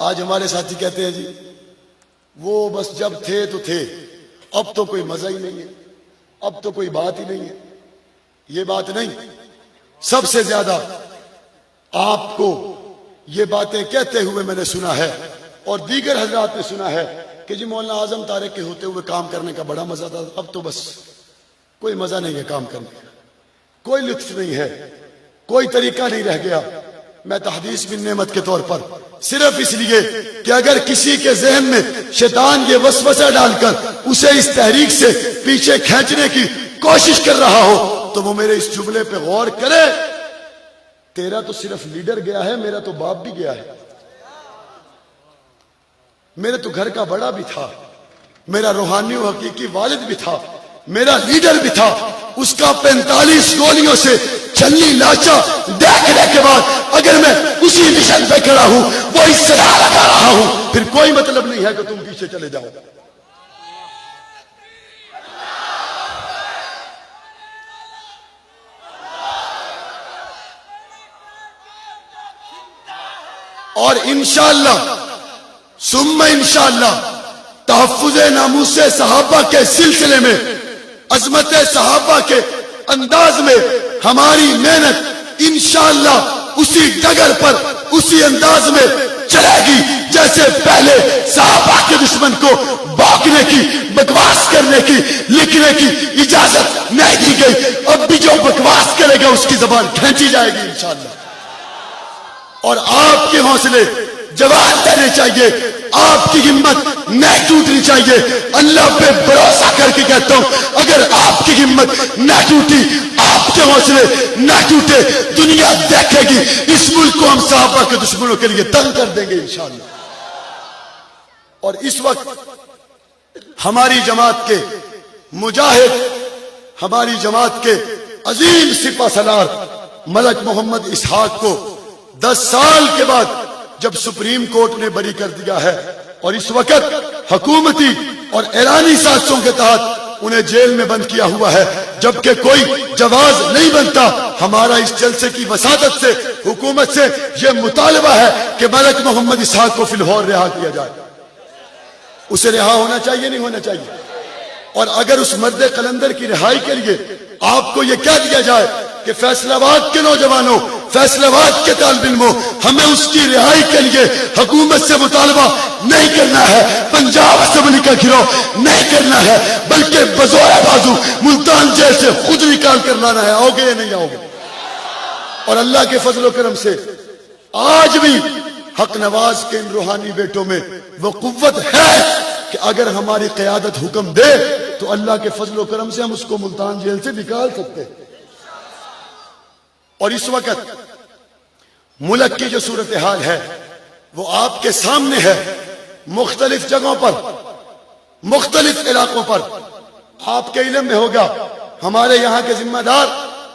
آج ہمارے ساتھی کہتے ہیں جی وہ بس جب تھے تو تھے، اب تو کوئی مزہ ہی نہیں ہے، اب تو کوئی بات ہی نہیں ہے۔ یہ بات نہیں، سب سے زیادہ آپ کو یہ باتیں کہتے ہوئے میں نے سنا ہے اور دیگر حضرات نے سنا ہے کہ جی مولانا اعظم طارق کے ہوتے ہوئے کام کرنے کا بڑا مزہ تھا، اب تو بس کوئی مزہ نہیں ہے کام کرنے کا، کوئی لطف نہیں ہے، کوئی طریقہ نہیں رہ گیا۔ میں تحدیث بن نعمت کے طور پر صرف اس لیے کہ اگر کسی کے ذہن میں شیطان یہ وسوسہ ڈال کر اسے اس تحریک سے پیچھے کھینچنے کی کوشش کر رہا ہو تو وہ میرے اس جملے پہ غور کرے، تیرا تو صرف لیڈر گیا ہے، میرا تو باپ بھی گیا ہے، میرے تو گھر کا بڑا بھی تھا، میرا روحانی و حقیقی والد بھی تھا، میرا لیڈر بھی تھا، اس کا 45 گولیوں سے چھلنی لاچا دیکھنے کے بعد اگر میں اسی مشن پہ کھڑا ہوں، وہی صدا لگا رہا ہوں، پھر کوئی مطلب نہیں ہے کہ تم پیچھے چلے جاؤ۔ اور انشاءاللہ ثم انشاءاللہ تحفظ ناموس صحابہ کے سلسلے میں، عظمت صحابہ کے انداز میں ہماری محنت انشاءاللہ اسی ڈگر پر اسی انداز میں چلے گی جیسے پہلے صحابہ کے دشمن کو باقنے کی، بکواس کرنے کی، لکھنے کی اجازت نہیں دی گئی، اب بھی جو بکواس کرے گا اس کی زبان کھینچی جائے گی انشاءاللہ۔ اور آپ کے حوصلے جوان کرنے چاہیے، آپ کی ہمت نہیں ٹوٹنی چاہیے۔ اللہ پہ بھروسہ کر کے کہتا ہوں اگر آپ کی ہمت نہ ٹوٹی، آپ کے حوصلے نہ ٹوٹے، دنیا دیکھے گی اس ملک کو ہم صحابہ کے دشمنوں کے لیے تنگ کر دیں گے انشاءاللہ۔ اور اس وقت ہماری جماعت کے مجاہد، ہماری جماعت کے عظیم سپہ سالار ملک محمد اسحاق کو 10 سال کے بعد جب سپریم کورٹ نے بری کر دیا ہے اور اس وقت حکومتی اور اعلانی سازشوں کے تحت انہیں جیل میں بند کیا ہوا ہے، جبکہ کوئی جواز نہیں بنتا، ہمارا اس جلسے کی وساطت سے حکومت سے یہ مطالبہ ہے کہ ملک محمد اسحاق کو فی الفور رہا کیا جائے۔ اسے رہا ہونا چاہیے نہیں ہونا چاہیے؟ اور اگر اس مرد قلندر کی رہائی کے لیے آپ کو یہ کہہ دیا جائے کہ فیصل آباد کے نوجوانوں، فیصل آباد کے طالب علموں، ہمیں اس کی رہائی کے لیے حکومت سے مطالبہ نہیں کرنا ہے، پنجاب اسمبلی کا گھیراؤ نہیں کرنا ہے، بلکہ بزور بازو ملتان جیل سے خود نکال کر لانا ہے، آؤ گے یا نہیں آؤ گے؟ اور اللہ کے فضل و کرم سے آج بھی حق نواز کے ان روحانی بیٹوں میں وہ قوت ہے کہ اگر ہماری قیادت حکم دے تو اللہ کے فضل و کرم سے ہم اس کو ملتان جیل سے نکال سکتے ہیں۔ اور اس وقت ملک کی جو صورتحال ہے وہ آپ کے سامنے ہے، مختلف جگہوں پر، مختلف علاقوں پر آپ کے علم میں ہوگا ہمارے یہاں کے ذمہ دار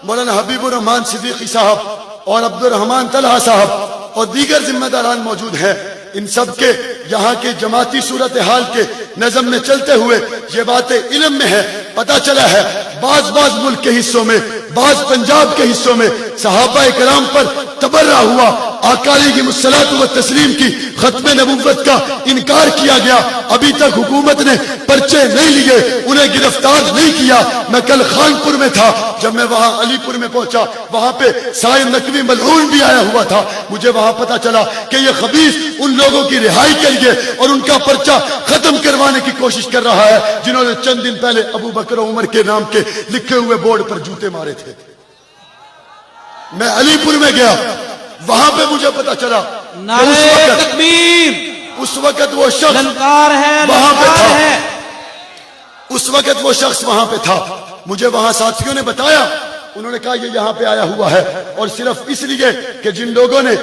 مولانا حبیب الرحمان صدیقی صاحب اور عبد الرحمان طلحہ صاحب اور دیگر ذمہ داران موجود ہیں، ان سب کے یہاں کی جماعتی صورتحال کے نظم میں چلتے ہوئے یہ باتیں علم میں ہے، پتہ چلا ہے بعض ملک کے حصوں میں، بعض پنجاب کے حصوں میں صحابہ کرام پر تبرہ ہوا، آقا علیہ الصلوۃ والتسلیم کی ختم نبوت کا انکار کیا گیا، ابھی تک حکومت نے پرچے نہیں لیے، انہیں گرفتار نہیں کیا۔ میں کل خانپور میں تھا، جب میں وہاں علی پور میں پہنچا وہاں پہ سائن نقوی ملعون بھی آیا ہوا تھا، مجھے وہاں پتا چلا کہ یہ خبیث ان لوگوں کی رہائی کے لیے اور ان کا پرچہ ختم کروانے کی کوشش کر رہا ہے جنہوں نے چند دن پہلے ابو بکر و عمر کے نام کے لکھے ہوئے بورڈ پر جوتے مارے تھے۔ میں علی پور میں گیا، وہاں پہ مجھے پتا چلا اس وقت وہ شخص وہاں پہ تھا، اس وقت وہ شخص وہاں پہ تھا، مجھے وہاں ساتھیوں نے بتایا، انہوں نے کہا یہ یہاں پہ آیا ہوا ہے، اور صرف اس لیے کہ جن لوگوں نے،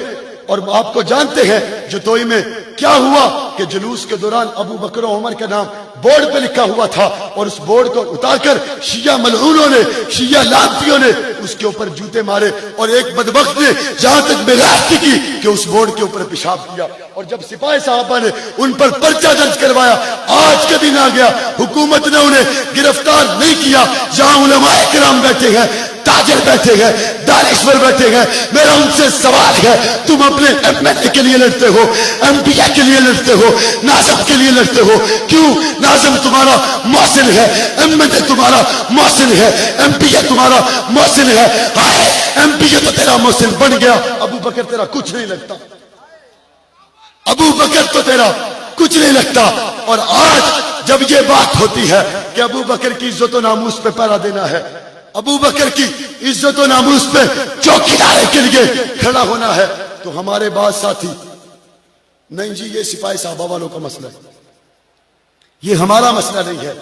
اور آپ کو جانتے ہیں جتوئی میں کیا ہوا کہ جلوس کے دوران ابو بکر و عمر کا نام بورڈ پہ لکھا ہوا تھا اور اس بورڈ کو اتار کر شیعہ ملعونوں نے، شیعہ لعنتیوں نے اس کے اوپر جوتے مارے، اور ایک بدبخت نے جہاں تک بغیرتی کی کہ اس بورڈ کے اوپر پیشاب کیا، اور جب سپاہی صحابہ نے ان پر پرچہ درج کروایا، آج کا دن آ گیا، حکومت نے انہیں گرفتار نہیں کیا، جہاں علماء کرام بیٹھے ہیں تاجر بیٹھے ہیں، دانشور بیٹھے ہیں، میرا ان سے سوال ہے، تم اپنے ایم ایل اے کے لیے لڑتے ہو، ایم پی اے کے لیے لڑتے ہو، ناظم کے لیے لڑتے ہو، کیوں؟ ناظم تمہارا محسن ہے، ایم ایل اے تمہارا محسن ہے، ایم پی اے تمہارا محسن ہے، ہائے ایم پی اے تو تیرا محسن بن گیا، ابو بکر تیرا کچھ نہیں لگتا، ابو بکر تو تیرا کچھ نہیں لگتا۔ اور آج جب یہ بات ہوتی ہے کہ ابو بکر کی عزت و ناموس پہ پہرا دینا ہے، ابو بکر کی عزت و ناموس پہ چوکیداری کے لیے کھڑا ہونا ہے، تو ہمارے بعض ساتھی نہیں جی یہ سپاہی صحابہ والوں کا مسئلہ ہے، یہ ہمارا مسئلہ نہیں ہے،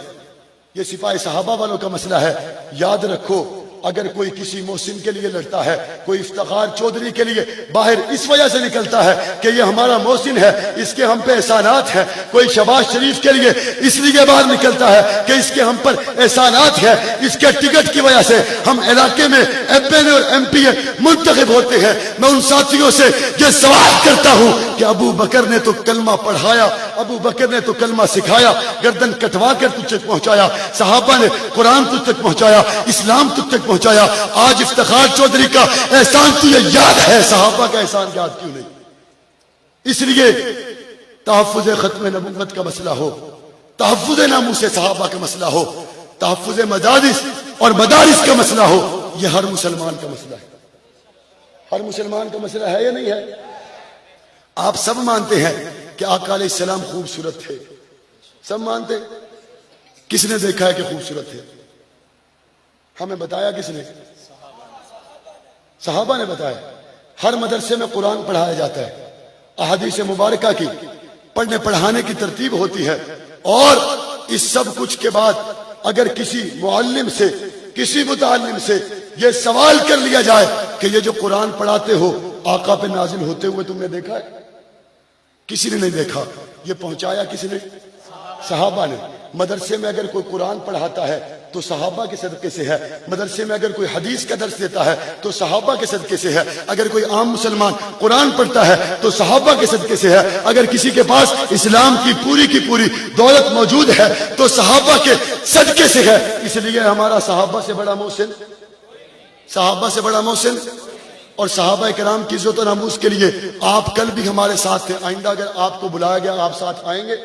یہ سپاہی صحابہ والوں کا مسئلہ ہے۔ یاد رکھو اگر کوئی کسی محسن کے لیے لڑتا ہے، کوئی افتخار چودھری کے لیے باہر اس وجہ سے نکلتا ہے کہ یہ ہمارا محسن ہے، اس کے ہم پہ احسانات ہیں، کوئی شہباز شریف کے لیے اس لیے باہر نکلتا ہے کہ اس کے ہم پر احسانات ہیں، اس کے ٹکٹ کی وجہ سے ہم علاقے میں ایم ایل اے اور ایم پی اے منتخب ہوتے ہیں۔ میں ان ساتھیوں سے یہ سوال کرتا ہوں کہ ابو بکر نے تو کلمہ پڑھایا، ابو بکر نے تو کلمہ سکھایا، گردن کٹوا کر تجھ تک پہنچایا، صحابہ نے قرآن تجھ تک پہنچایا، اسلام تجھ تک پہنچایا، آج افتخار چودھری کا احسان تجھے یاد ہے، صحابہ کا احسان یاد کیوں نہیں؟ اس لیے تحفظ ختم نبوت کا مسئلہ ہو، تحفظ ناموس صحابہ کا مسئلہ ہو، تحفظ مدارس اور مدارس کا مسئلہ ہو، یہ ہر مسلمان کا مسئلہ ہے، ہر مسلمان کا مسئلہ ہے یا نہیں ہے؟ آپ سب مانتے ہیں کہ آقا علیہ السلام خوبصورت تھے، سب مانتے ہیں؟ کس نے دیکھا ہے کہ خوبصورت تھے؟ ہمیں بتایا کس نے؟ صحابہ نے بتایا۔ ہر مدرسے میں قرآن پڑھایا جاتا ہے، احادیث مبارکہ کی پڑھنے پڑھانے کی ترتیب ہوتی ہے، اور اس سب کچھ کے بعد اگر کسی معلم سے، کسی متعلم سے یہ سوال کر لیا جائے کہ یہ جو قرآن پڑھاتے ہو آقا پہ نازل ہوتے ہوئے تم نے دیکھا ہے؟ کسی نے نہیں دیکھا۔ یہ پہنچایا کس نے؟ صحابہ نے۔ مدرسے میں اگر کوئی قرآن پڑھاتا ہے تو صحابہ کے صدقے سے ہے، مدرسے میں اگر کوئی حدیث کا درس دیتا ہے تو صحابہ کے صدقے سے ہے، اگر کوئی عام مسلمان قرآن پڑھتا ہے تو صحابہ کے صدقے سے ہے، اگر کسی کے پاس اسلام کی پوری دولت موجود ہے تو صحابہ کے صدقے سے ہے۔ اس لیے ہمارا صحابہ سے بڑا محسن، صحابہ سے بڑا محسن، اور صحابہ کرام کی عزت و ناموس کے لیے آپ کل بھی ہمارے ساتھ تھے، آئندہ اگر آپ کو بلایا گیا آپ ساتھ آئیں گے؟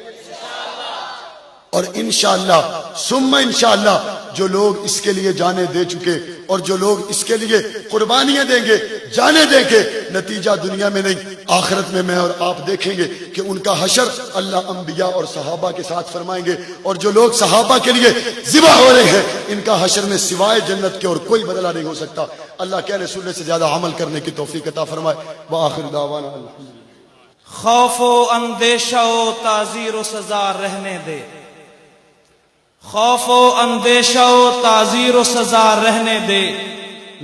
اور انشاءاللہ ثم انشاءاللہ جو لوگ اس کے لیے جانیں دے چکے اور جو لوگ اس کے لیے قربانیاں دیں گے، جانیں دیں گے، نتیجہ دنیا میں نہیں آخرت میں اور آپ دیکھیں گے کہ ان کا حشر اللہ انبیاء اور صحابہ کے ساتھ فرمائیں گے، اور جو لوگ صحابہ کے لیے ذبح ہو رہے ہیں ان کا حشر میں سوائے جنت کے اور کوئی بدلہ نہیں ہو سکتا۔ اللہ کے رسول سے زیادہ عمل کرنے کی توفیق عطا فرمائے۔ وآخر دعوانا الحمدللہ۔ خوف و اندیشہ و تعزیر و سزا رہنے دے، خوف و اندیشہ و تعزیر و سزا رہنے دے،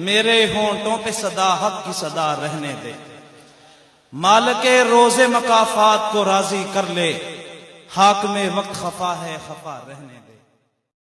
میرے ہونٹوں پہ صدا حق کی صدا رہنے دے، مالک روز مکافات کو راضی کر لے، حاکم وقت خفا ہے خفا رہنے دے۔